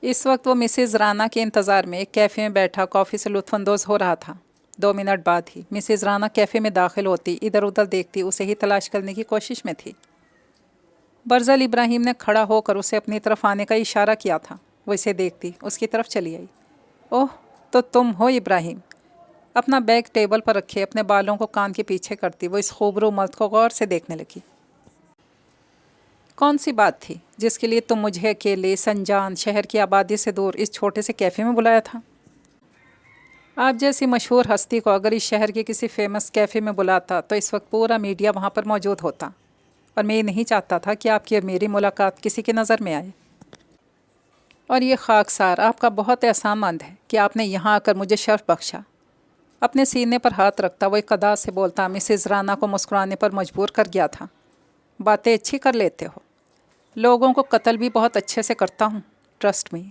इस वक्त वो मिसेज़ राना के इंतज़ार में एक कैफ़े में बैठा कॉफ़ी से लुत्फ़अंदोज़ हो रहा था। 2 मिनट बाद ही मिसेज़ राना कैफ़े में दाखिल होती, इधर उधर देखती, उसे ही तलाश करने की कोशिश में थी। बरज़ल इब्राहिम ने खड़ा होकर उसे अपनी तरफ आने का इशारा किया था। वो इसे देखती उसकी तरफ चली आई। ओह, तो तुम हो इब्राहिम। अपना बैग टेबल पर रखे अपने बालों को कान के पीछे करती वो इस खूबरू मर्द को गौर से देखने लगी। कौन सी बात थी जिसके लिए तुम मुझे अकेले संजान शहर की आबादी से दूर इस छोटे से कैफ़े में बुलाया था? आप जैसी मशहूर हस्ती को अगर इस शहर के किसी फेमस कैफ़े में बुलाता तो इस वक्त पूरा मीडिया वहाँ पर मौजूद होता, और मैं ये नहीं चाहता था कि आपकी और मेरी मुलाकात किसी की नज़र में आए। और ये खाकसार आपका बहुत एहसानमंद है कि आपने यहाँ आकर मुझे शर्फ बख्शा। अपने सीने पर हाथ रखता वो एक अदा से बोलता मिसेज़ राना को मुस्कुराने पर मजबूर कर गया था। बातें अच्छी कर लेते हो। लोगों को कत्ल भी बहुत अच्छे से करता हूँ, ट्रस्ट मी।